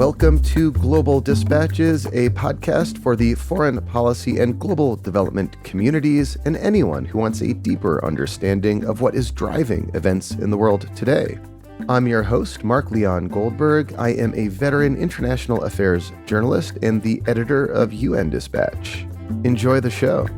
Welcome to Global Dispatches, a podcast for the foreign policy and global development communities and anyone who wants a deeper understanding of what is driving events in the world today. I'm your host, Mark Leon Goldberg. I am a veteran international affairs journalist and the editor of UN Dispatch. Enjoy the show.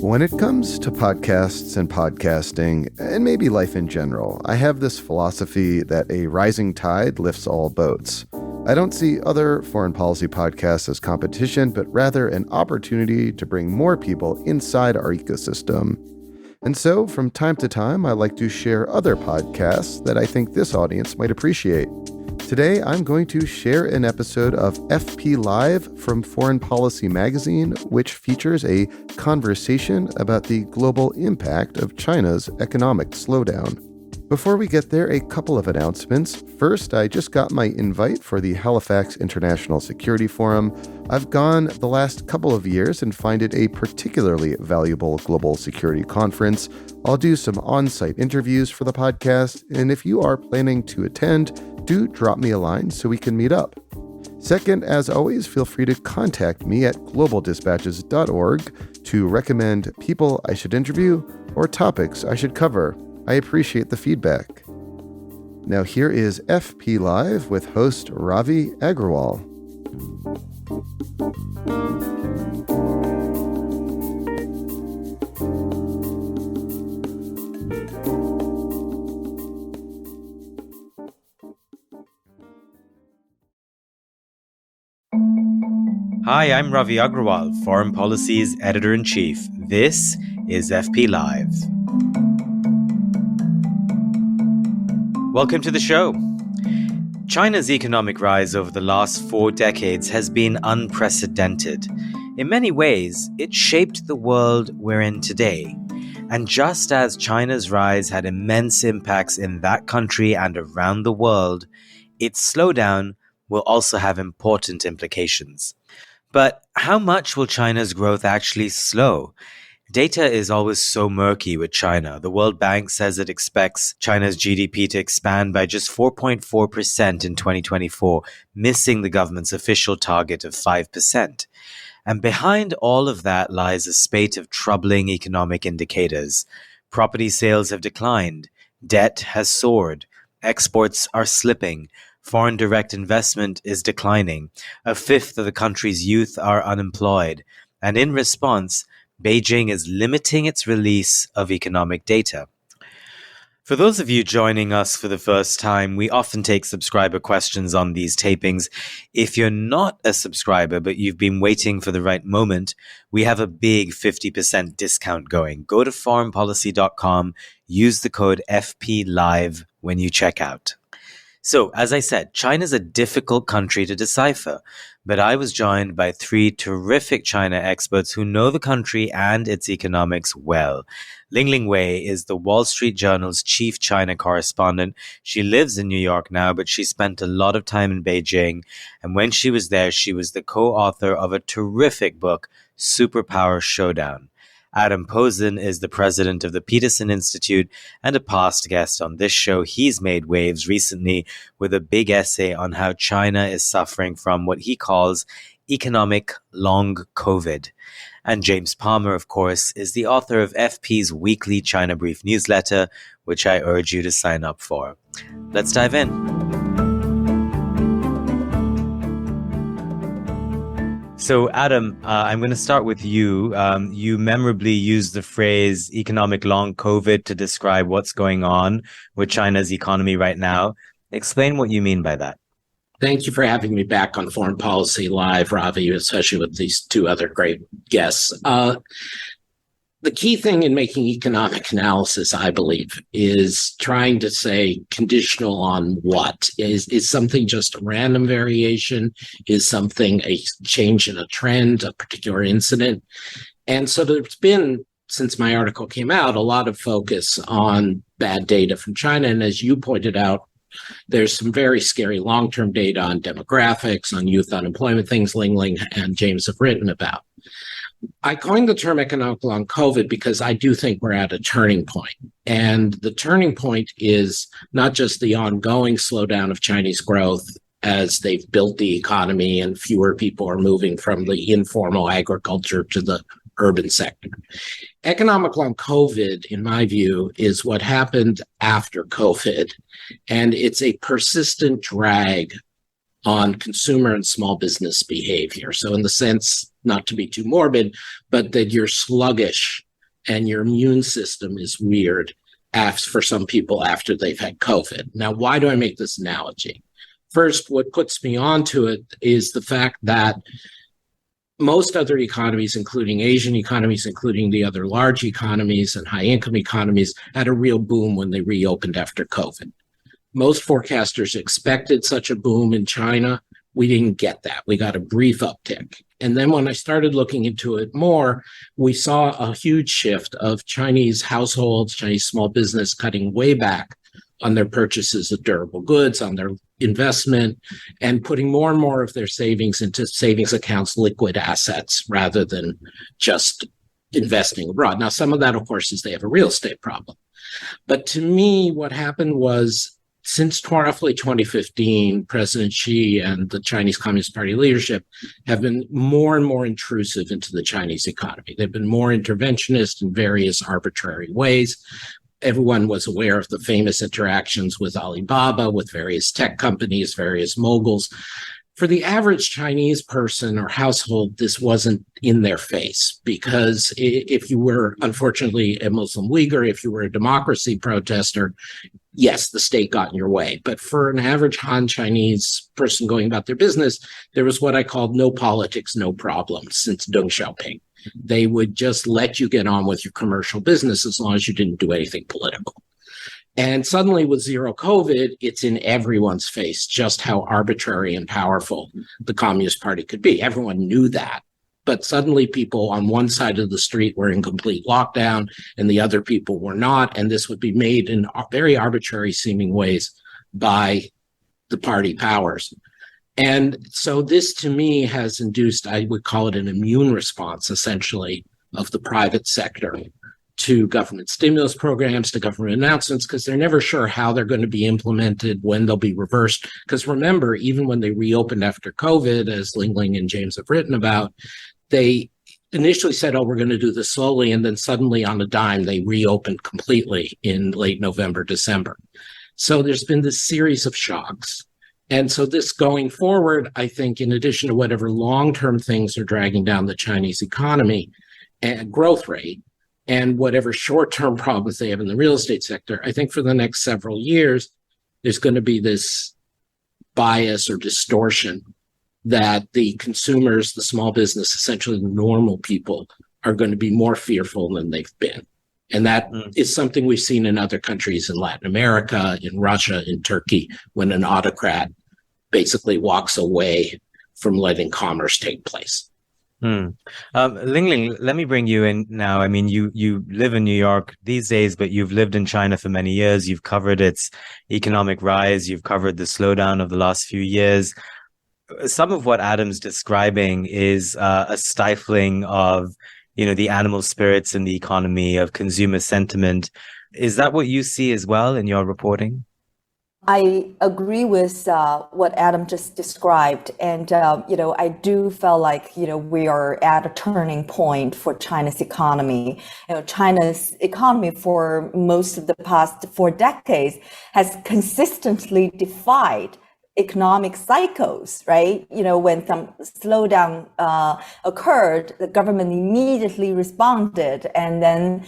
When it comes to podcasts and podcasting, and maybe life in general, I have this philosophy that a rising tide lifts all boats. I don't see other foreign policy podcasts as competition, but rather an opportunity to bring more people inside our ecosystem. And so, from time to time, I like to share other podcasts that I think this audience might appreciate. Today, I'm going to share an episode of FP Live from Foreign Policy magazine, which features a conversation about the global impact of China's economic slowdown. Before we get there, a couple of announcements. First, I just got my invite for the Halifax International Security Forum. I've gone the last couple of years and find it a particularly valuable global security conference. I'll do some on-site interviews for the podcast, and if you are planning to attend, do drop me a line so we can meet up. Second, as always, feel free to contact me at globaldispatches.org to recommend people I should interview or topics I should cover. I appreciate the feedback. Now here is FP Live with host Ravi Agrawal. Hi, I'm Ravi Agrawal, Foreign Policy's Editor-in-Chief. This is FP Live. Welcome to the show. China's economic rise over the last 4 decades has been unprecedented. In many ways, it shaped the world we're in today. And just as China's rise had immense impacts in that country and around the world, its slowdown will also have important implications. But how much will China's growth actually slow? Data is always so murky with China. The World Bank says it expects China's GDP to expand by just 4.4% in 2024, missing the government's official target of 5%. And behind all of that lies a spate of troubling economic indicators. Property sales have declined. Debt has soared. Exports are slipping. Foreign direct investment is declining. A fifth of the country's youth are unemployed. And in response, Beijing is limiting its release of economic data. For those of you joining us for the first time, we often take subscriber questions on these tapings. If you're not a subscriber, but you've been waiting for the right moment, we have a big 50% discount going. Go to foreignpolicy.com, use the code FPLIVE when you check out. So, as I said, China's a difficult country to decipher, but I was joined by 3 terrific China experts who know the country and its economics well. Lingling Wei is the Wall Street Journal's chief China correspondent. She lives in New York now, but she spent a lot of time in Beijing, and when she was there, she was the co-author of a terrific book, Superpower Showdown. Adam Posen is the president of the Peterson Institute and a past guest on this show. He's made waves recently with a big essay on how China is suffering from what he calls economic long COVID. And James Palmer, of course, is the author of FP's weekly China Brief newsletter, which I urge you to sign up for. Let's dive in. So, Adam, I'm going to start with you. You memorably used the phrase economic long COVID to describe what's going on with China's economy right now. Explain what you mean by that. Thank you for having me back on Foreign Policy Live, Ravi, especially with these 2 other great guests. The key thing in making economic analysis, I believe, is trying to say conditional on what. Is something just a random variation? Is something a change in a trend, a particular incident? And so there's been, since my article came out, a lot of focus on bad data from China. And as you pointed out, There's some very scary long-term data on demographics, on youth unemployment, things Lingling and James have written about. I coined the term economic long COVID because I do think we're at a turning point. And the turning point is not just the ongoing slowdown of Chinese growth as they've built the economy and fewer people are moving from the informal agriculture to the urban sector. Economic long COVID, in my view, is what happened after COVID. And it's a persistent drag on consumer and small business behavior. So in the sense, not to be too morbid, but that you're sluggish and your immune system is weird for some people after they've had COVID. Now, why do I make this analogy? First, what puts me onto it is the fact that most other economies, including Asian economies, including the other large economies and high-income economies, had a real boom when they reopened after COVID. Most forecasters expected such a boom in China. We didn't get that. We got a brief uptick. And then when I started looking into it more, we saw a huge shift of Chinese households, Chinese small business cutting way back on their purchases of durable goods, on their investment, and putting more and more of their savings into savings accounts, liquid assets, rather than just investing abroad. Now, some of that, of course, is they have a real estate problem. But to me, what happened was, since roughly 2015, President Xi and the Chinese Communist Party leadership have been more and more intrusive into the Chinese economy. They've been more interventionist in various arbitrary ways. Everyone was aware of the famous interactions with Alibaba, with various tech companies, various moguls. For the average Chinese person or household, this wasn't in their face, because if you were, unfortunately, a Muslim Uyghur, if you were a democracy protester, yes, the state got in your way. But for an average Han Chinese person going about their business, there was what I called no politics, no problems since Deng Xiaoping. They would just let you get on with your commercial business as long as you didn't do anything political. And suddenly with zero COVID, it's in everyone's face just how arbitrary and powerful the Communist Party could be. Everyone knew that. But suddenly people on one side of the street were in complete lockdown and the other people were not. And this would be made in very arbitrary seeming ways by the party powers. And so this, to me, has induced, I would call it an immune response, essentially, of the private sector to government stimulus programs, to government announcements, because they're never sure how they're going to be implemented, when they'll be reversed. Because remember, even when they reopened after COVID, as Lingling and James have written about, they initially said, oh, we're going to do this slowly. And then suddenly on a dime, they reopened completely in late November, December. So there's been this series of shocks. And so this going forward, I think, in addition to whatever long-term things are dragging down the Chinese economy and growth rate, and whatever short-term problems they have in the real estate sector, I think for the next several years, there's going to be this bias or distortion that the consumers, the small business, essentially the normal people, are going to be more fearful than they've been. And that is something we've seen in other countries in Latin America, in Russia, in Turkey, when an autocrat basically walks away from letting commerce take place. Lingling, let me bring you in now. I mean, you live in New York these days, but you've lived in China for many years. You've covered its economic rise. You've covered the slowdown of the last few years. Some of what Adam's describing is a stifling of, the animal spirits in the economy, of consumer sentiment. Is that what you see as well in your reporting? I agree with what Adam just described. And, I do feel like, we are at a turning point for China's economy. China's economy for most of the past 4 decades has consistently defied economic cycles, right? When some slowdown occurred, the government immediately responded and then,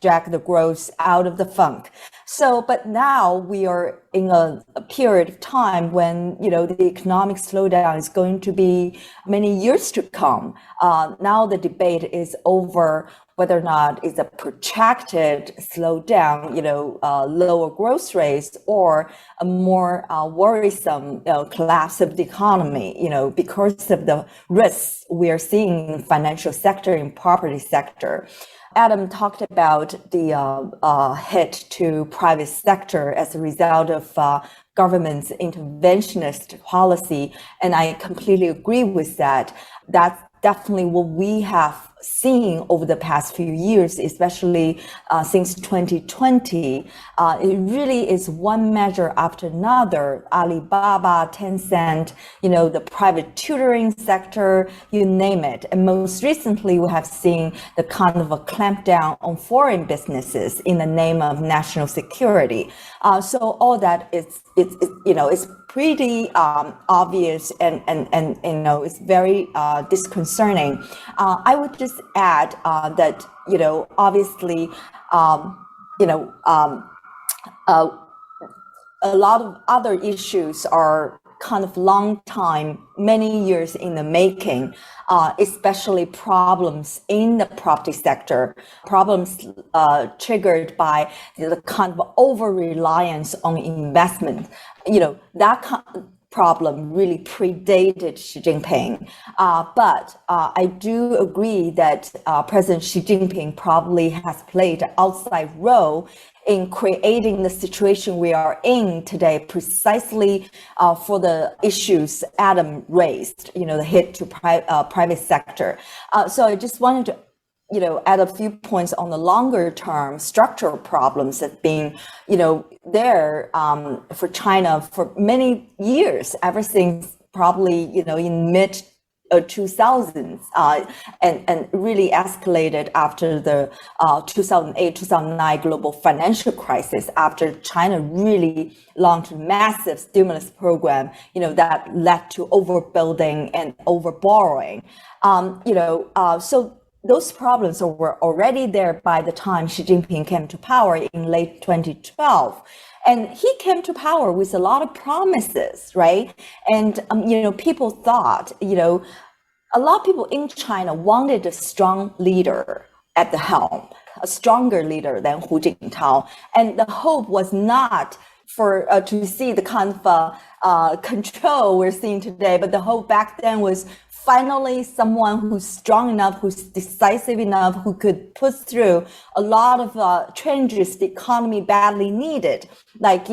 dragged the growth out of the funk. So, but now we are in a period of time when, the economic slowdown is going to be many years to come. Now the debate is over whether or not it's a protracted slowdown, lower growth rates, or a more worrisome collapse of the economy, because of the risks we are seeing in the financial sector and property sector. Adam talked about the hit to private sector as a result of government's interventionist policy. And I completely agree with that. That's definitely what we have seen over the past few years, especially since 2020. It really is one measure after another. Alibaba, Tencent, the private tutoring sector, you name it. And most recently, we have seen the kind of a clampdown on foreign businesses in the name of national security. So all that is pretty obvious and it's very disconcerting. I would just add that obviously a lot of other issues are kind of long time, many years in the making, especially problems in the property sector, problems triggered by the kind of over-reliance on investment. That problem really predated Xi Jinping. But I do agree that President Xi Jinping probably has played an outside role in creating the situation we are in today, precisely for the issues Adam raised, the hit to private sector. So I just wanted to add a few points on the longer term structural problems that been, there for China for many years, ever since probably, in mid 2000s, and really escalated after the 2008-2009 global financial crisis, after China really launched a massive stimulus program, that led to overbuilding and overborrowing. So those problems were already there by the time Xi Jinping came to power in late 2012. And he came to power with a lot of promises, right? And, people thought, a lot of people in China wanted a strong leader at the helm, a stronger leader than Hu Jintao. And the hope was not for to see the kind of control we're seeing today, but the hope back then was finally someone who's strong enough, who's decisive enough, who could push through a lot of changes the economy badly needed, like,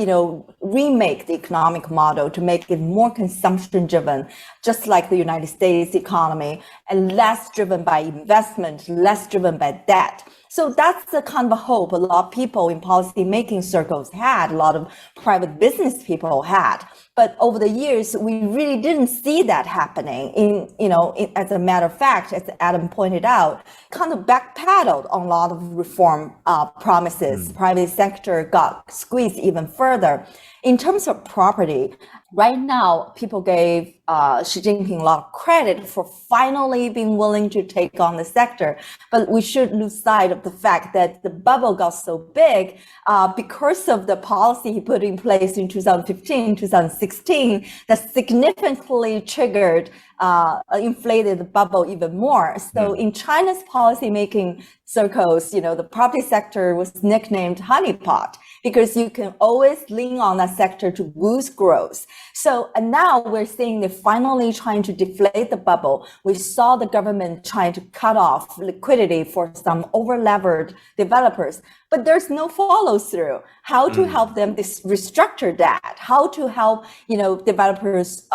remake the economic model to make it more consumption driven, just like the United States economy, and less driven by investment, less driven by debt. So that's the kind of hope a lot of people in policy making circles had, a lot of private business people had. But over the years, we really didn't see that happening. As a matter of fact, as Adam pointed out, kind of backpedaled on a lot of reform promises. Private sector got squeezed even further. In terms of property, right now, people gave Xi Jinping a lot of credit for finally being willing to take on the sector. But we should lose sight of the fact that the bubble got so big because of the policy he put in place in 2015, 2016, that significantly triggered, inflated the bubble even more. So in China's policymaking circles, the property sector was nicknamed honeypot, because you can always lean on that sector to boost growth. So and now we're seeing they're finally trying to deflate the bubble. We saw the government trying to cut off liquidity for some over-levered developers, but there's no follow through. How to help them restructure that? How to help developers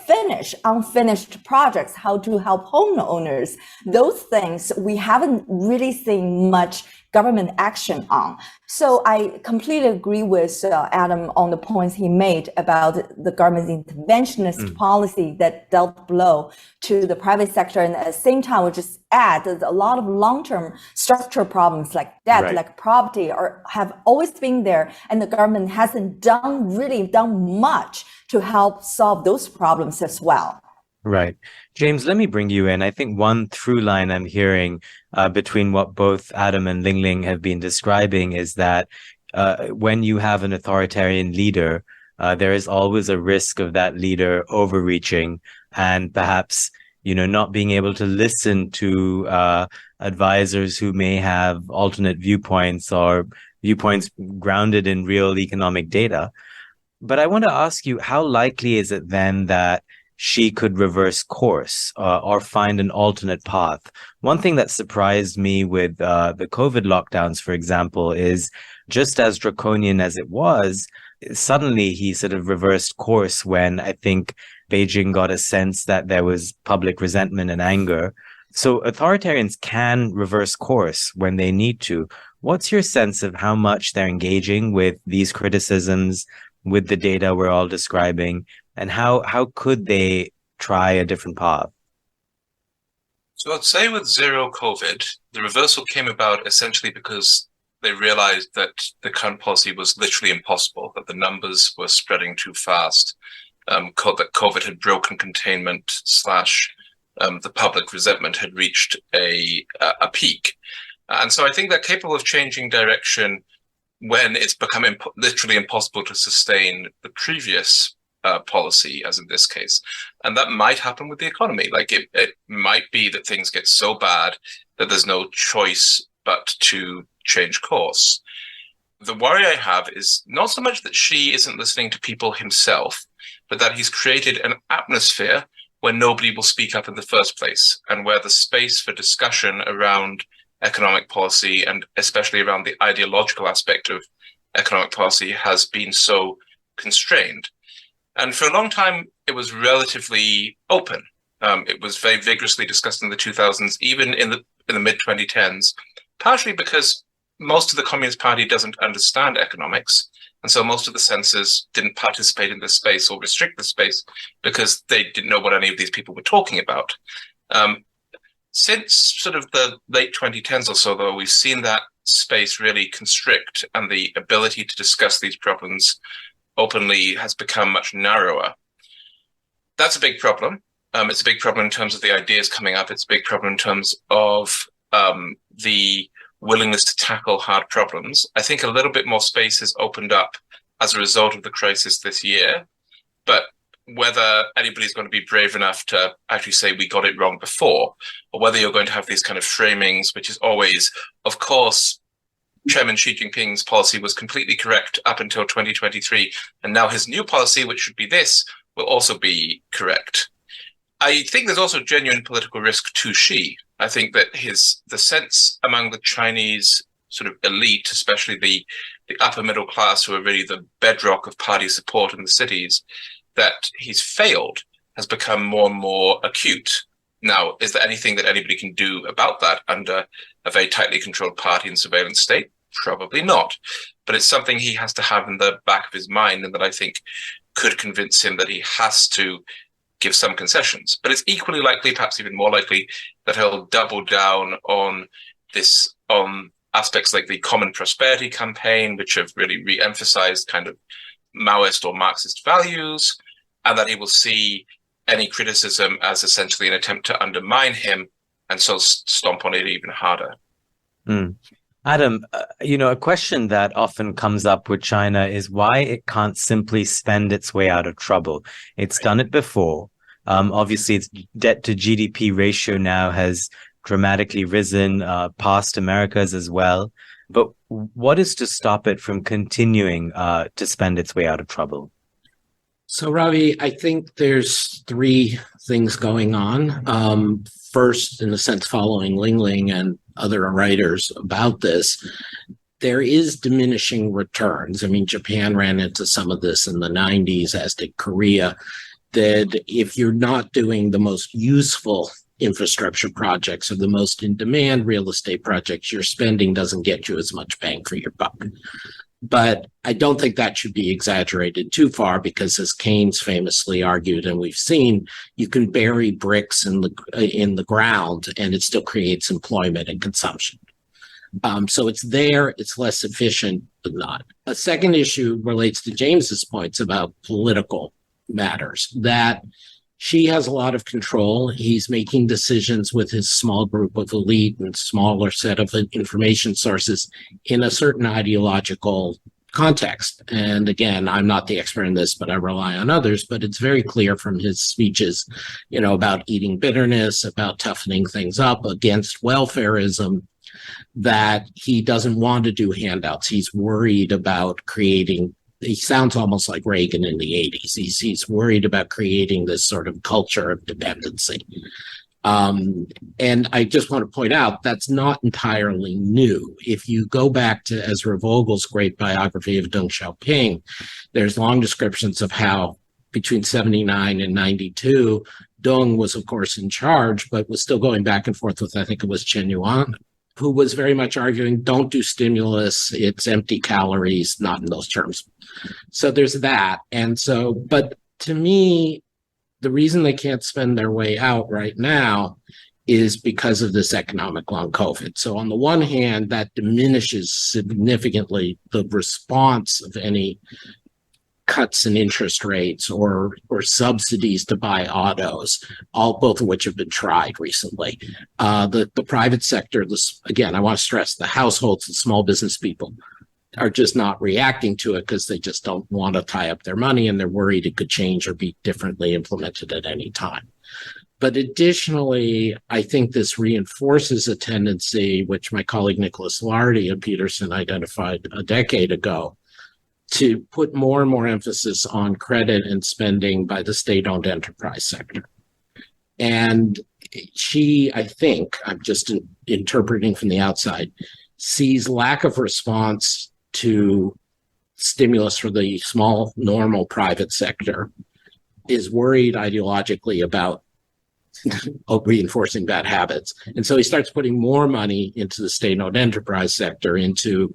finish unfinished projects? How to help homeowners? Those things we haven't really seen much government action on. So I completely agree with Adam on the points he made about the government's interventionist policy that dealt blow to the private sector. And at the same time, we just add that a lot of long-term structural problems like debt, like property, have always been there. And the government hasn't really done much to help solve those problems as well. Right. James, let me bring you in. I think one through line I'm hearing between what both Adam and Lingling have been describing is that when you have an authoritarian leader, there is always a risk of that leader overreaching and perhaps, not being able to listen to advisors who may have alternate viewpoints or viewpoints grounded in real economic data. But I want to ask you, how likely is it then that she could reverse course or find an alternate path? One thing that surprised me with the COVID lockdowns, for example, is just as draconian as it was, suddenly he sort of reversed course when I think Beijing got a sense that there was public resentment and anger. So authoritarians can reverse course when they need to. What's your sense of how much they're engaging with these criticisms, with the data we're all describing, and how could they try a different path? So I'd say with zero COVID, the reversal came about essentially because they realized that the current policy was literally impossible, that the numbers were spreading too fast, that COVID had broken containment / the public resentment had reached a peak. And so I think they're capable of changing direction when it's become literally impossible to sustain the previous policy, as in this case. And that might happen with the economy. Like it might be that things get so bad that there's no choice but to change course. The worry I have is not so much that Xi isn't listening to people himself, but that he's created an atmosphere where nobody will speak up in the first place, and where the space for discussion around economic policy, and especially around the ideological aspect of economic policy, has been so constrained. And for a long time, it was relatively open. It was very vigorously discussed in the 2000s, even in the mid-2010s, partially because most of the Communist Party doesn't understand economics. And so most of the censors didn't participate in this space or restrict the space because they didn't know what any of these people were talking about. Since sort of the late 2010s or so, though, we've seen that space really constrict, and the ability to discuss these problems openly has become much narrower. That's a big problem. It's a big problem in terms of the ideas coming up. It's a big problem in terms of the willingness to tackle hard problems. I think a little bit more space has opened up as a result of the crisis this year, but whether anybody's going to be brave enough to actually say we got it wrong before, or whether you're going to have these kind of framings, which is always, of course, Chairman Xi Jinping's policy was completely correct up until 2023, and now his new policy, which should be this, will also be correct. I think there's also genuine political risk to Xi. I think that the sense among the Chinese sort of elite, especially the upper middle class, who are really the bedrock of party support in the cities, that he's failed has become more and more acute. Now, is there anything that anybody can do about that under a very tightly controlled party and surveillance state? Probably not. But it's something he has to have in the back of his mind, and that I think could convince him that he has to give some concessions. But it's equally likely, perhaps even more likely, that he'll double down on aspects like the Common Prosperity Campaign, which have really re-emphasized kind of Maoist or Marxist values, and that he will see any criticism as essentially an attempt to undermine him, and so stomp on it even harder. Adam, a question that often comes up with China is why it can't simply spend its way out of trouble. It's done it before. Obviously, its debt to GDP ratio now has dramatically risen past America's as well. But what is to stop it from continuing to spend its way out of trouble? So, Ravi, I think there's three things going on. First, in a sense, following Lingling and other writers about this, there is diminishing returns. I mean, Japan ran into some of this in the 90s, as did Korea, that if you're not doing the most useful infrastructure projects or the most in-demand real estate projects, your spending doesn't get you as much bang for your buck. But I don't think that should be exaggerated too far, because as Keynes famously argued, and we've seen, you can bury bricks in the ground and it still creates employment and consumption. So it's there, it's less efficient, but not. A second issue relates to James's points about political matters, that Xi has a lot of control. He's making decisions with his small group of elite and smaller set of information sources in a certain ideological context. And again, I'm not the expert in this, but I rely on others. But it's very clear from his speeches, about eating bitterness, about toughening things up, against welfarism, that he doesn't want to do handouts. He's worried about creating. He sounds almost like Reagan in the 80s. He's worried about creating this sort of culture of dependency. And I just want to point out that's not entirely new. If you go back to Ezra Vogel's great biography of Deng Xiaoping, there's long descriptions of how between 79 and 92, Deng was, of course, in charge, but was still going back and forth with, I think it was Chen Yuan, who was very much arguing, don't do stimulus, it's empty calories, not in those terms. So there's that. And so, but to me, the reason they can't spend their way out right now is because of this economic long COVID. So on the one hand, that diminishes significantly the response of any cuts in interest rates or subsidies to buy autos, both of which have been tried recently. The private sector, again, I want to stress the households, the small business people are just not reacting to it because they just don't want to tie up their money and they're worried it could change or be differently implemented at any time. But additionally, I think this reinforces a tendency, which my colleague Nicholas Lardy of Peterson identified a decade ago, to put more and more emphasis on credit and spending by the state-owned enterprise sector. And she, I think, I'm just interpreting from the outside, sees lack of response to stimulus for the small, normal private sector, is worried ideologically about reinforcing bad habits. And so he starts putting more money into the state-owned enterprise sector, into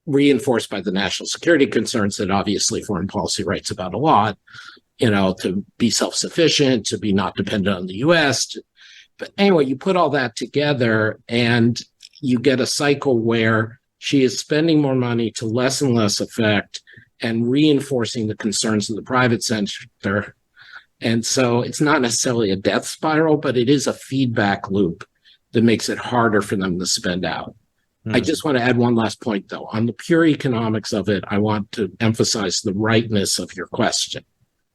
reinforced by the national security concerns that obviously foreign policy writes about a lot, to be self-sufficient, to be not dependent on the US. But anyway, you put all that together and you get a cycle where she is spending more money to less and less effect and reinforcing the concerns of the private sector. And so it's not necessarily a death spiral, but it is a feedback loop that makes it harder for them to spend out. I just want to add one last point, though. On the pure economics of it, I want to emphasize the rightness of your question,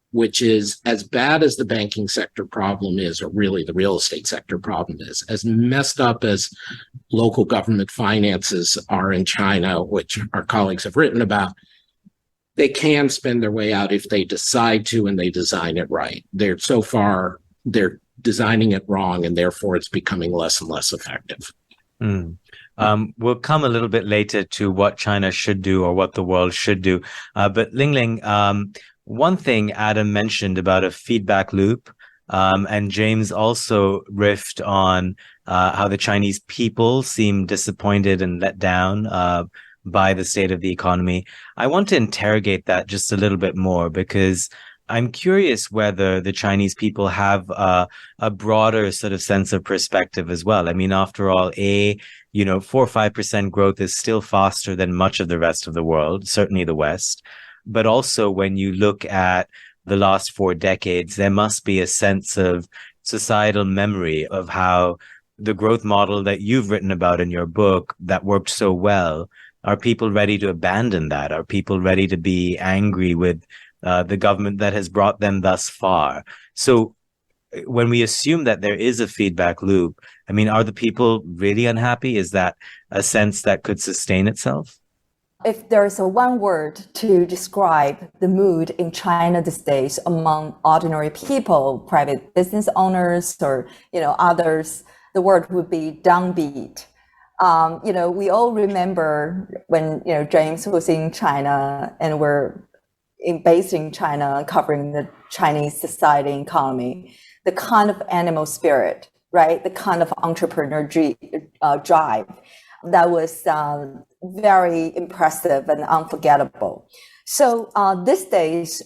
which is as bad as the banking sector problem is, or really the real estate sector problem is, as messed up as local government finances are in China, which our colleagues have written about, they can spend their way out if they decide to and they design it right. They're designing it wrong, and therefore it's becoming less and less effective. We'll come a little bit later to what China should do or what the world should do. But Lingling, one thing Adam mentioned about a feedback loop, and James also riffed on how the Chinese people seem disappointed and let down by the state of the economy. I want to interrogate that just a little bit more because I'm curious whether the Chinese people have a broader sort of sense of perspective as well. I mean, after all, 4 or 5% growth is still faster than much of the rest of the world, certainly the West. But also when you look at the last 4 decades, there must be a sense of societal memory of how the growth model that you've written about in your book that worked so well, are people ready to abandon that? Are people ready to be angry with the government that has brought them thus far? So when we assume that there is a feedback loop, I mean, are the people really unhappy? Is that a sense that could sustain itself? If there is a one word to describe the mood in China these days among ordinary people, private business owners, or others, the word would be downbeat. We all remember when James was in China and we're based in China, covering the Chinese society and economy, the kind of animal spirit, right? The kind of entrepreneur drive that was very impressive and unforgettable. So these days,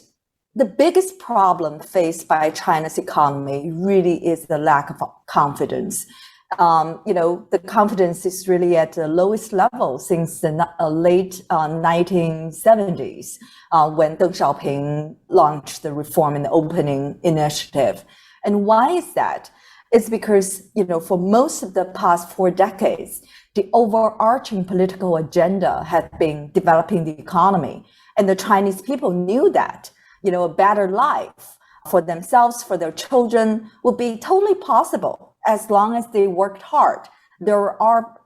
the biggest problem faced by China's economy really is the lack of confidence. The confidence is really at the lowest level since the late 1970s, when Deng Xiaoping launched the Reform and Opening Initiative. And why is that? It's because, for most of the past 4 decades, the overarching political agenda had been developing the economy. And the Chinese people knew that, a better life for themselves, for their children would be totally possible as long as they worked hard. There are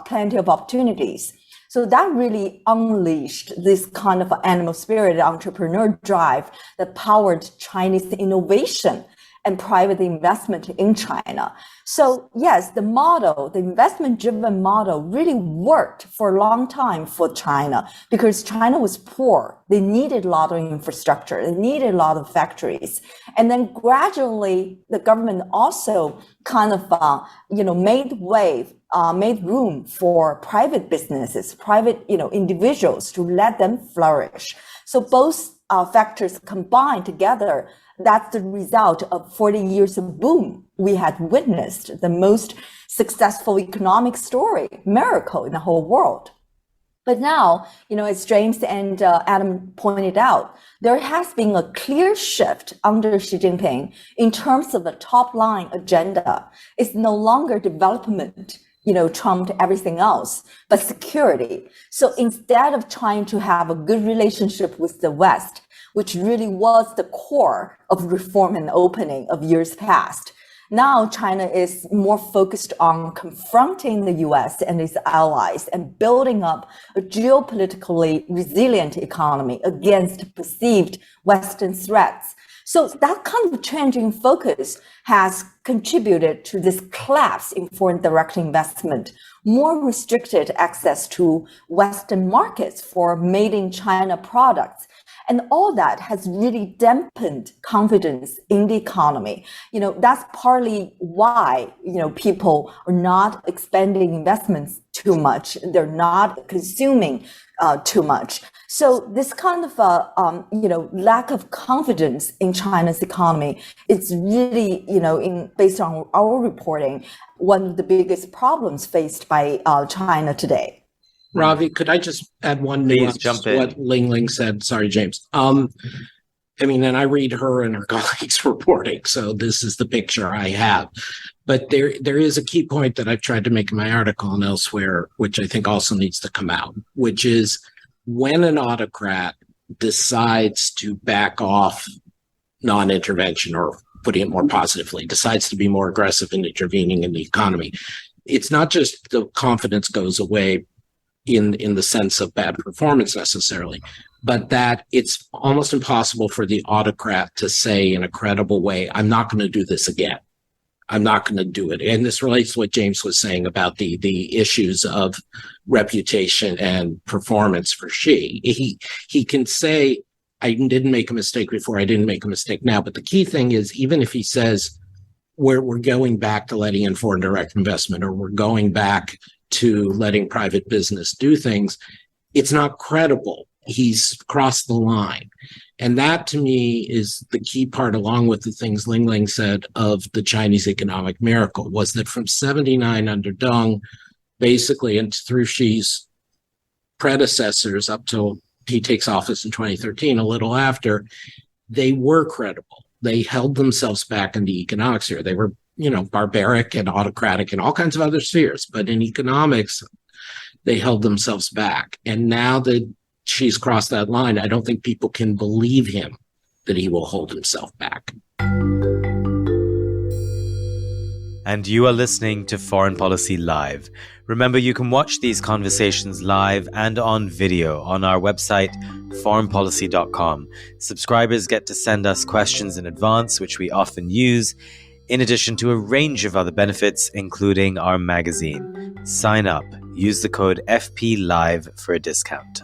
plenty of opportunities. So that really unleashed this kind of animal spirit, entrepreneur drive that powered Chinese innovation and private investment in China. So yes, the investment-driven model really worked for a long time for China because China was poor. They needed a lot of infrastructure. They needed a lot of factories. And then gradually, the government also kind of, made room for private businesses, private, individuals to let them flourish. So both factors combined together, that's the result of 40 years of boom we had witnessed, the most successful economic story, miracle in the whole world. But now, as James and Adam pointed out, there has been a clear shift under Xi Jinping in terms of the top line agenda. It's no longer development, trumped everything else, but security. So instead of trying to have a good relationship with the West, which really was the core of reform and opening of years past, now China is more focused on confronting the US and its allies and building up a geopolitically resilient economy against perceived Western threats. So that kind of change in focus has contributed to this collapse in foreign direct investment, more restricted access to Western markets for made in China products. And all that has really dampened confidence in the economy. That's partly why, people are not expanding investments too much. They're not consuming too much. So this kind of, lack of confidence in China's economy is really, based on our reporting, one of the biggest problems faced by China today. Ravi, could I just add one nuance to what Lingling said? Sorry, James. And I read her and her colleagues' reporting, so this is the picture I have. But there is a key point that I've tried to make in my article and elsewhere, which I think also needs to come out, which is when an autocrat decides to back off non-intervention, or putting it more positively, decides to be more aggressive in intervening in the economy, it's not just the confidence goes away in the sense of bad performance necessarily, but that it's almost impossible for the autocrat to say in a credible way, I'm not going to do this again. I'm not going to do it. And this relates to what James was saying about the issues of reputation and performance for Xi. He can say, I didn't make a mistake before, I didn't make a mistake now. But the key thing is, even if he says, we're going back to letting in foreign direct investment, or we're going back to letting private business do things, it's not credible. He's crossed the line. And that, to me, is the key part, along with the things Lingling said of the Chinese economic miracle, was that from 79 under Deng, basically, and through Xi's predecessors up till he takes office in 2013, a little after, they were credible. They held themselves back in the economic sphere. They were barbaric and autocratic in all kinds of other spheres. But in economics, they held themselves back. And now that she's crossed that line, I don't think people can believe him that he will hold himself back. And you are listening to Foreign Policy Live. Remember, you can watch these conversations live and on video on our website, foreignpolicy.com. Subscribers get to send us questions in advance, which we often use, in addition to a range of other benefits, including our magazine. Sign up. Use the code FPLIVE for a discount.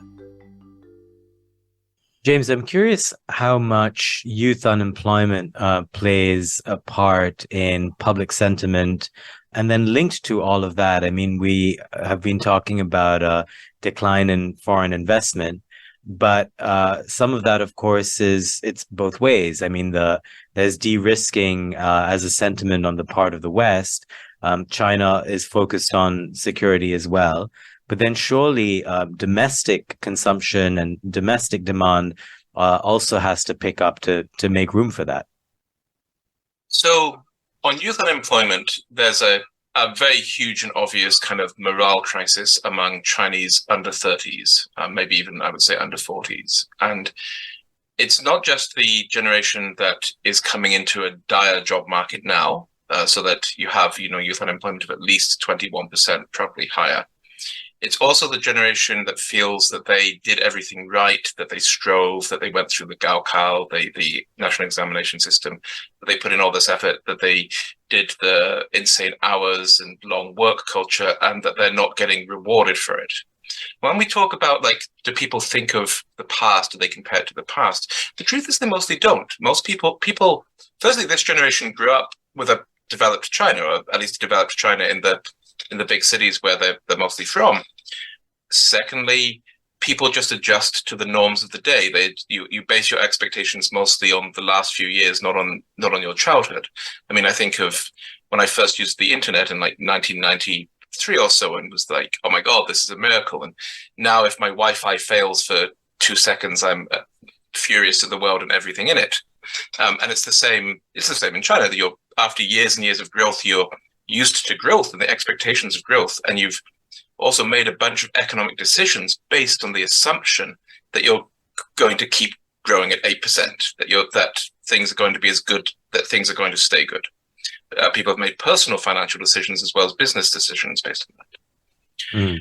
James, I'm curious how much youth unemployment plays a part in public sentiment. And then linked to all of that, we have been talking about a decline in foreign investment. But some of that, of course, it's both ways. There's de-risking as a sentiment on the part of the West. China is focused on security as well. But then surely domestic consumption and domestic demand also has to pick up to make room for that. So on youth unemployment, there's a very huge and obvious kind of morale crisis among Chinese under 30s, maybe even I would say under 40s. And it's not just the generation that is coming into a dire job market now, so that you have, youth unemployment of at least 21%, probably higher. It's also the generation that feels that they did everything right, that they strove, that they went through the Gaokao, the national examination system, that they put in all this effort, that they did the insane hours and long work culture, and that they're not getting rewarded for it. When we talk about, like, do people think of the past, do they compare it to the past? The truth is they mostly don't. Most people, firstly, this generation grew up with a developed China, or at least developed China in the big cities where they're mostly from. Secondly, people just adjust to the norms of the day. You base your expectations mostly on the last few years, not on your childhood. I mean, I think of when I first used the internet in like 1993 or so, and was like, oh my God, this is a miracle. And now if my Wi-Fi fails for 2 seconds, I'm furious at the world and everything in it. And it's the same in China. That after years and years of growth, you're used to growth and the expectations of growth, and you've also made a bunch of economic decisions based on the assumption that you're going to keep growing at 8%, that things are going to be as good, that things are going to stay good. People have made personal financial decisions as well as business decisions based on that. Mm.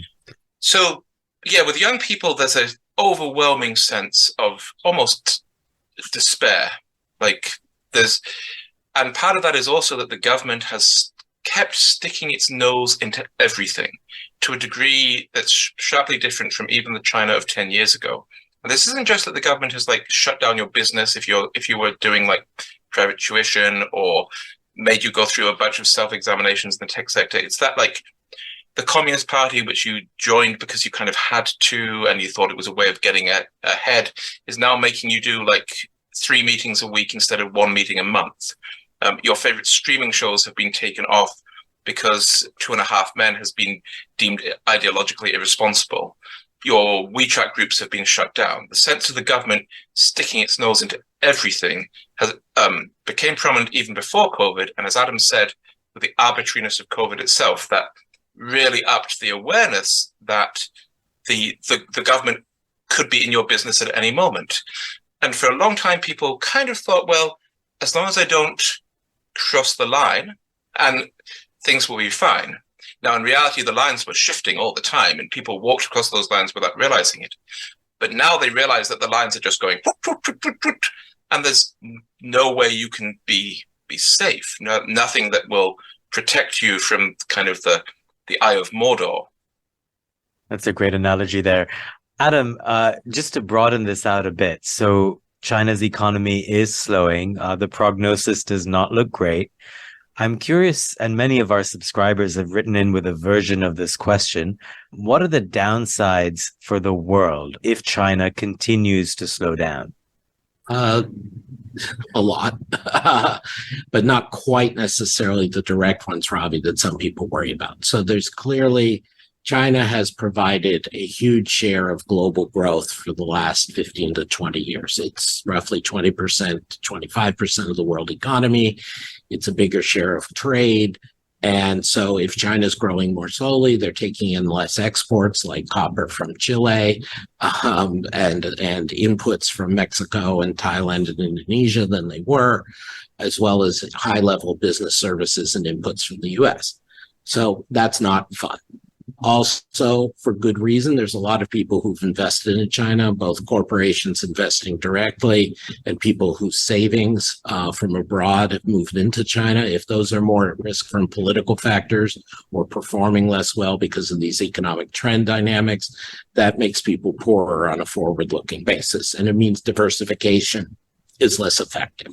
So, yeah, with young people, there's an overwhelming sense of almost despair. And part of that is also that the government has kept sticking its nose into everything to a degree that's sharply different from even the China of 10 years ago. And this isn't just that the government has like shut down your business if you were doing like private tuition, or made you go through a bunch of self-examinations in the tech sector. It's that like the Communist Party, which you joined because you kind of had to and you thought it was a way of getting ahead, is now making you do like 3 meetings a week instead of 1 meeting a month. Your favorite streaming shows have been taken off because 2.5 Men has been deemed ideologically irresponsible. Your WeChat groups have been shut down. The sense of the government sticking its nose into everything has became prominent even before COVID. And as Adam said, with the arbitrariness of COVID itself, that really upped the awareness that the government could be in your business at any moment. And for a long time, people kind of thought, well, as long as I don't cross the line, and things will be fine. Now, in reality, the lines were shifting all the time, and people walked across those lines without realizing it. But now they realize that the lines are just going, and there's no way you can be safe. Nothing that will protect you from kind of the eye of Mordor. That's a great analogy there. Adam, just to broaden this out a bit. So China's economy is slowing. The prognosis does not look great. I'm curious, and many of our subscribers have written in with a version of this question. What are the downsides for the world if China continues to slow down? A lot, but not quite necessarily the direct ones, Ravi, that some people worry about. So there's clearly, China has provided a huge share of global growth for the last 15 to 20 years. It's roughly 20% to 25% of the world economy. It's a bigger share of trade. And so if China's growing more slowly, they're taking in less exports like copper from Chile and inputs from Mexico and Thailand and Indonesia than they were, as well as high-level business services and inputs from the U.S. So that's not fun. Also, for good reason, there's a lot of people who've invested in China, both corporations investing directly and people whose savings from abroad have moved into China. If those are more at risk from political factors or performing less well because of these economic trend dynamics, that makes people poorer on a forward-looking basis. And it means diversification is less effective.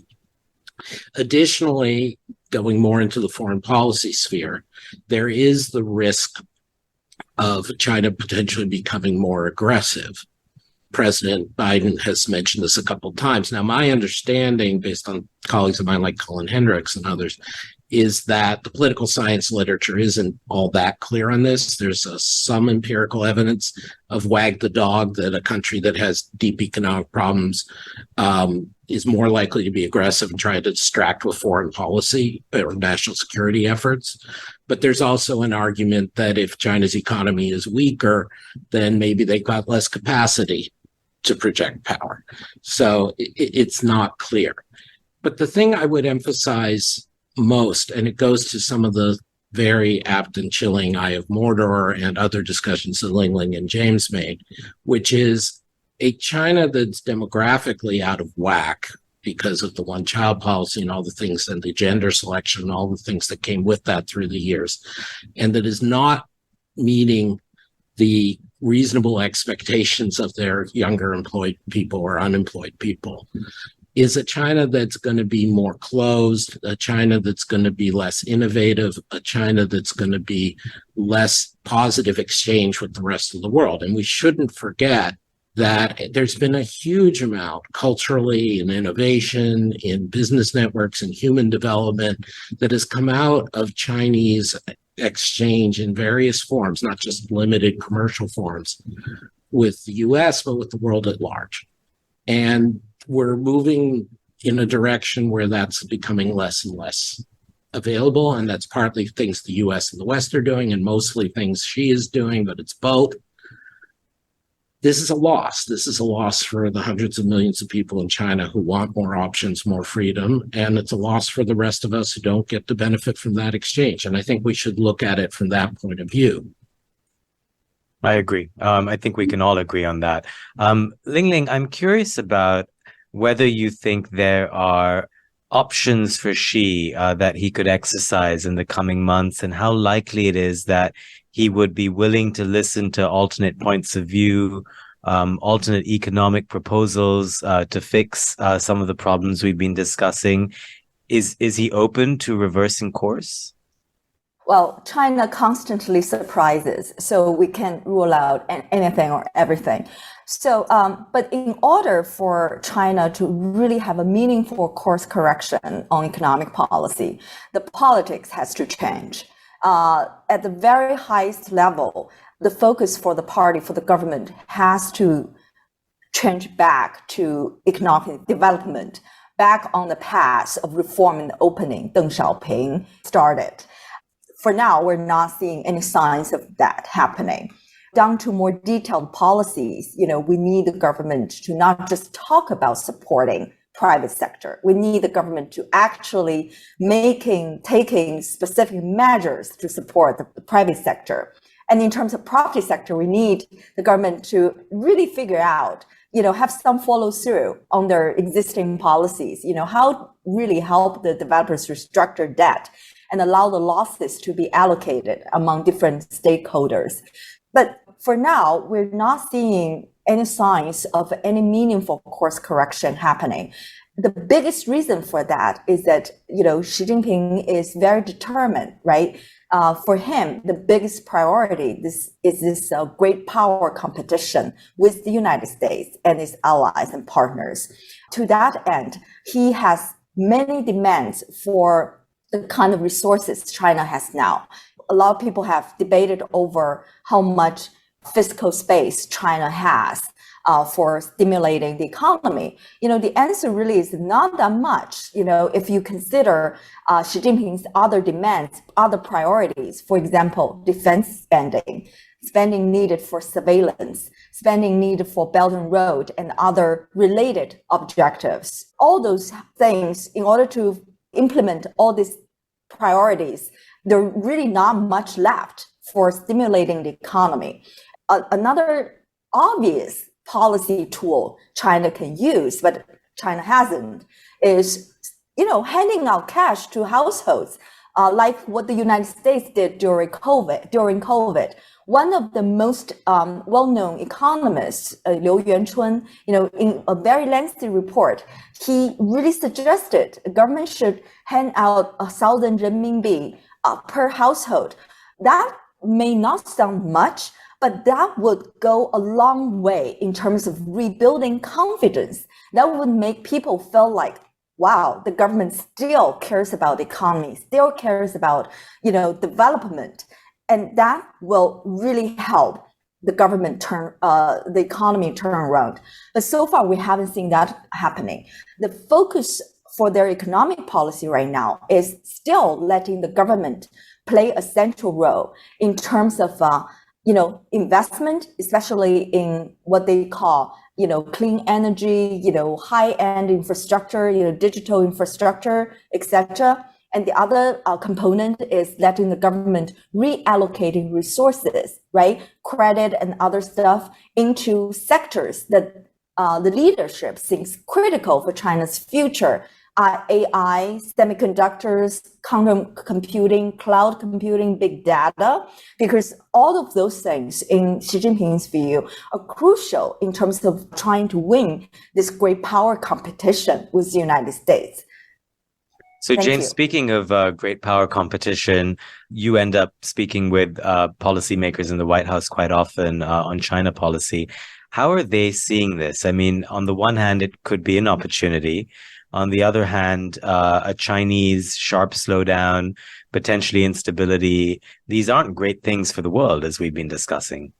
Additionally, going more into the foreign policy sphere, there is the risk of China potentially becoming more aggressive. President Biden has mentioned this a couple of times. Now, my understanding, based on colleagues of mine like Colin Hendricks and others, is that the political science literature isn't all that clear on this. There's some empirical evidence of wag the dog, that a country that has deep economic problems is more likely to be aggressive and try to distract with foreign policy or national security efforts. But there's also an argument that if China's economy is weaker, then maybe they've got less capacity to project power. So it's not clear. But the thing I would emphasize most, and it goes to some of the very apt and chilling Eye of Mordor and other discussions that Lingling and James made, which is a China that's demographically out of whack because of the one-child policy and all the things and the gender selection and all the things that came with that through the years, and that is not meeting the reasonable expectations of their younger employed people or unemployed people, is a China that's going to be more closed, a China that's going to be less innovative, a China that's going to be less positive exchange with the rest of the world. And we shouldn't forget that there's been a huge amount culturally in innovation, in business networks, and human development that has come out of Chinese exchange in various forms, not just limited commercial forms with the US, but with the world at large. And we're moving in a direction where that's becoming less and less available. And that's partly things the US and the West are doing, and mostly things Xi is doing, but it's both. This is a loss. This is a loss for the hundreds of millions of people in China who want more options, more freedom. And it's a loss for the rest of us who don't get the benefit from that exchange. And I think we should look at it from that point of view. I agree. I think we can all agree on that. Lingling, I'm curious about whether you think there are options for Xi that he could exercise in the coming months, and how likely it is that he would be willing to listen to alternate points of view, alternate economic proposals to fix some of the problems we've been discussing. Is he open to reversing course? Well, China constantly surprises, so we can't rule out anything or everything. So, but in order for China to really have a meaningful course correction on economic policy, the politics has to change. At the very highest level, the focus for the party, for the government, has to change back to economic development, back on the path of reform and opening Deng Xiaoping started. For now, we're not seeing any signs of that happening. Down to more detailed policies, we need the government to not just talk about supporting private sector. We need the government to actually taking specific measures to support the private sector. And in terms of property sector, we need the government to really figure out, have some follow through on their existing policies, how really help the developers restructure debt and allow the losses to be allocated among different stakeholders. But for now, we're not seeing any signs of any meaningful course correction happening. The biggest reason for that is that, Xi Jinping is very determined, right? For him, the biggest priority is this great power competition with the United States and its allies and partners. To that end, he has many demands for the kind of resources China has now. A lot of people have debated over how much fiscal space China has for stimulating the economy. The answer really is not that much. If you consider Xi Jinping's other demands, other priorities, for example, defense spending needed for surveillance, spending needed for Belt and Road and other related objectives. All those things, in order to implement all these priorities, there's really not much left for stimulating the economy. Another obvious policy tool China can use, but China hasn't, is handing out cash to households, like what the United States did during COVID. One of the most well-known economists, Liu Yuanchun, in a very lengthy report, he really suggested the government should hand out 1,000 renminbi per household. That may not sound much, but that would go a long way in terms of rebuilding confidence. That would make people feel like, wow, the government still cares about the economy, still cares about, development. And that will really help the government the economy turn around. But so far, we haven't seen that happening. The focus for their economic policy right now is still letting the government play a central role in terms of, investment, especially in what they call, clean energy, high-end infrastructure, digital infrastructure, etc. And the other component is letting the government reallocating resources, right? Credit and other stuff into sectors that the leadership thinks critical for China's future. AI, semiconductors, quantum computing, cloud computing, big data, because all of those things, in Xi Jinping's view, are crucial in terms of trying to win this great power competition with the United States. So, Thank James, you. speaking of great power competition, you end up speaking with policymakers in the White House quite often on China policy. How are they seeing this? I mean, on the one hand, it could be an opportunity. On the other hand, a Chinese sharp slowdown, potentially instability. These aren't great things for the world, as we've been discussing.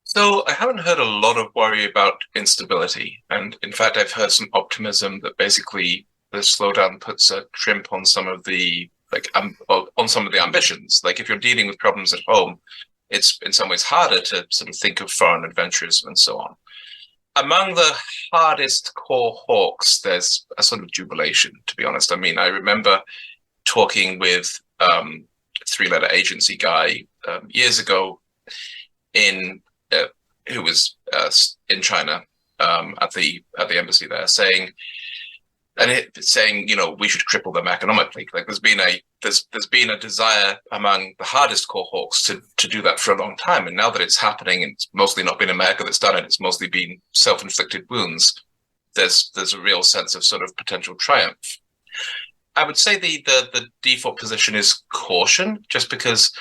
So I haven't heard a lot of worry about instability. And in fact, I've heard some optimism that basically the slowdown puts a crimp on some of the on some of the ambitions. Like if you're dealing with problems at home, it's in some ways harder to sort of think of foreign adventures and so on. Among the hardest core hawks, there's a sort of jubilation, to be honest. I mean, I remember talking with a three-letter agency guy years ago who was in China at the embassy there, saying, you know, we should cripple them economically. Like there's been a desire among the hardest core hawks to do that for a long time, and now that it's happening, and it's mostly not been America that's done it. It's mostly been self-inflicted wounds. There's a real sense of sort of potential triumph. I would say the default position is caution, just because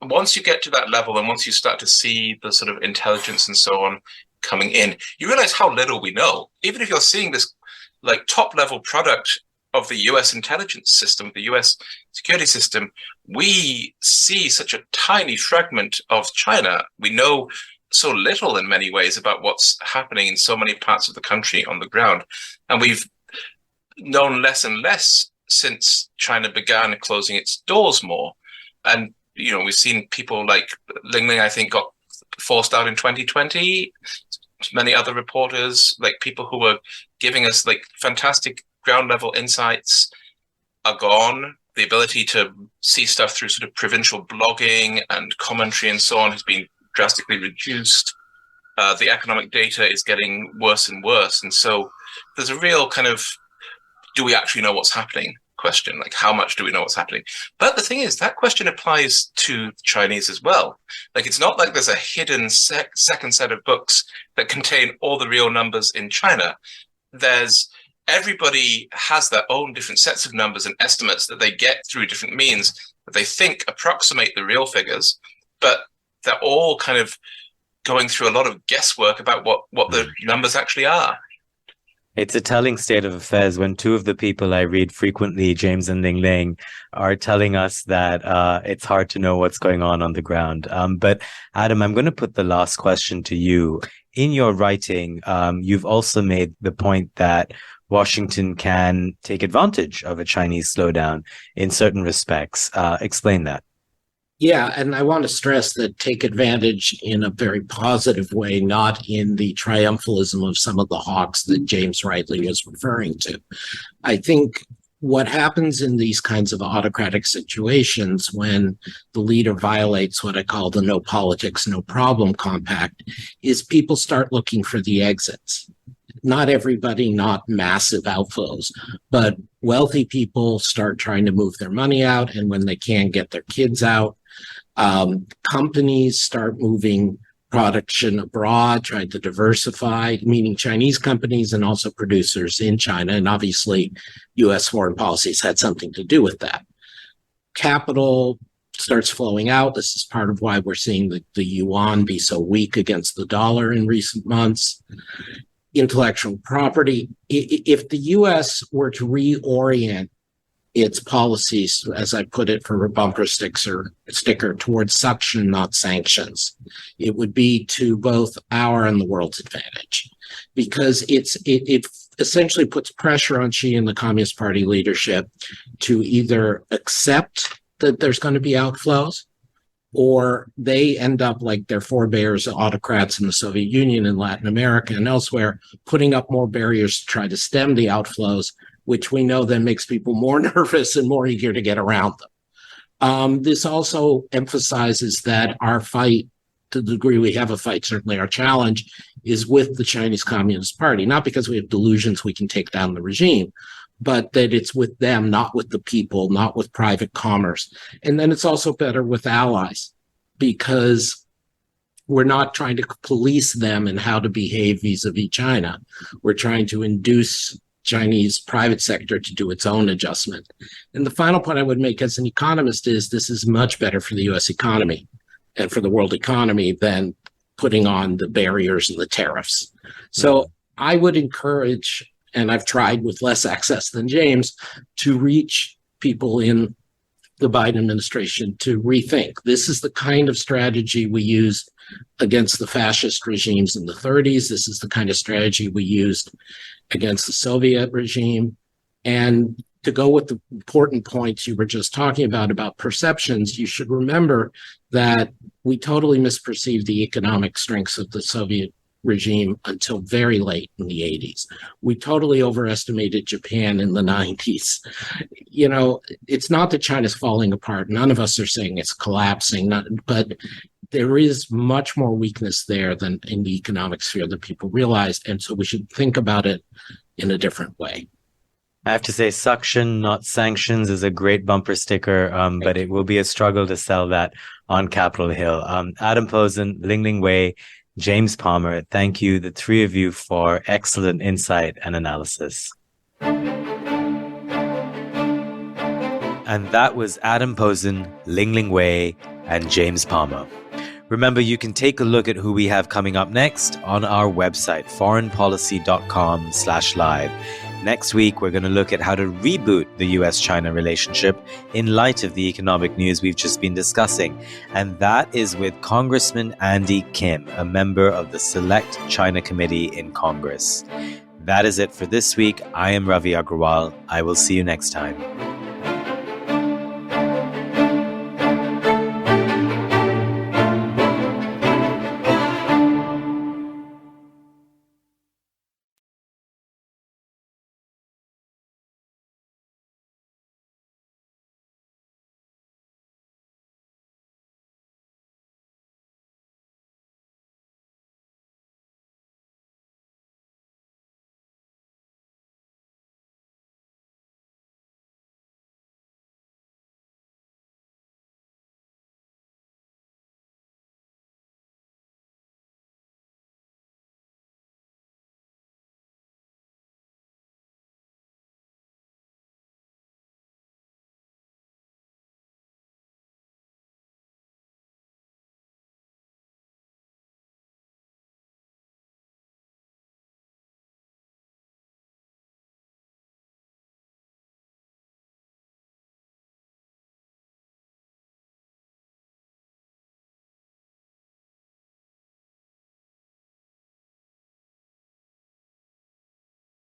once you get to that level and once you start to see the sort of intelligence and so on coming in, you realize how little we know. Even if you're seeing this like top level product of the US intelligence system, the US security system, we see such a tiny fragment of China. We know so little in many ways about what's happening in so many parts of the country on the ground. And we've known less and less since China began closing its doors more. And, you know, we've seen people like Lingling, I think, got forced out in 2020. Many other reporters, like people who were giving us like fantastic ground level insights, are gone. The ability to see stuff through sort of provincial blogging and commentary and so on has been drastically reduced. The economic data is getting worse and worse. And so there's a real kind of, do we actually know what's happening question? Like, how much do we know what's happening? But the thing is, that question applies to the Chinese as well. Like, it's not like there's a hidden second set of books that contain all the real numbers in China. Everybody has their own different sets of numbers and estimates that they get through different means that they think approximate the real figures, but they're all kind of going through a lot of guesswork about what the numbers actually are. It's a telling state of affairs when two of the people I read frequently, James and Lingling, are telling us that it's hard to know what's going on the ground. But Adam, I'm going to put the last question to you. In your writing, you've also made the point that Washington can take advantage of a Chinese slowdown in certain respects. Explain that. Yeah, and I want to stress that take advantage in a very positive way, not in the triumphalism of some of the hawks that James rightly was referring to. I think what happens in these kinds of autocratic situations when the leader violates what I call the no politics, no problem compact is people start looking for the exits. Not everybody, not massive outflows, but wealthy people start trying to move their money out, and when they can, get their kids out. Companies start moving production abroad, trying to diversify, meaning Chinese companies and also producers in China. And obviously, U.S. foreign policies had something to do with that. Capital starts flowing out. This is part of why we're seeing the yuan be so weak against the dollar in recent months. Intellectual property. If the U.S. were to reorient its policies, as I put it, for a bumper sticker towards suction, not sanctions, it would be to both our and the world's advantage, because it essentially puts pressure on Xi and the Communist Party leadership to either accept that there's going to be outflows, or they end up like their forebears, autocrats in the Soviet Union and Latin America and elsewhere, putting up more barriers to try to stem the outflows, which we know then makes people more nervous and more eager to get around them. This also emphasizes that our fight, to the degree we have a fight, certainly our challenge, is with the Chinese Communist Party, not because we have delusions we can take down the regime, but that it's with them, not with the people, not with private commerce. And then it's also better with allies, because we're not trying to police them in how to behave vis-a-vis China. We're trying to induce Chinese private sector to do its own adjustment. And the final point I would make as an economist is this is much better for the US economy and for the world economy than putting on the barriers and the tariffs. So I would encourage, and I've tried with less access than James, to reach people in the Biden administration to rethink. This is the kind of strategy we used against the fascist regimes in the 30s. This is the kind of strategy we used against the Soviet regime. And to go with the important points you were just talking about perceptions, you should remember that we totally misperceived the economic strengths of the Soviet regime until very late in the 80s. We totally overestimated Japan in the 90s. You know, it's not that China's falling apart. None of us are saying it's collapsing, but there is much more weakness there than in the economic sphere that people realize. And so we should think about it in a different way. I have to say, suction, not sanctions, is a great bumper sticker, but it will be a struggle to sell that on Capitol Hill. Adam Posen, Lingling Wei, James Palmer, thank you, the three of you, for excellent insight and analysis. And that was Adam Posen, Lingling Wei, and James Palmer. Remember, you can take a look at who we have coming up next on our website, foreignpolicy.com/live. Next week, we're going to look at how to reboot the US-China relationship in light of the economic news we've just been discussing. And that is with Congressman Andy Kim, a member of the Select China Committee in Congress. That is it for this week. I am Ravi Agrawal. I will see you next time.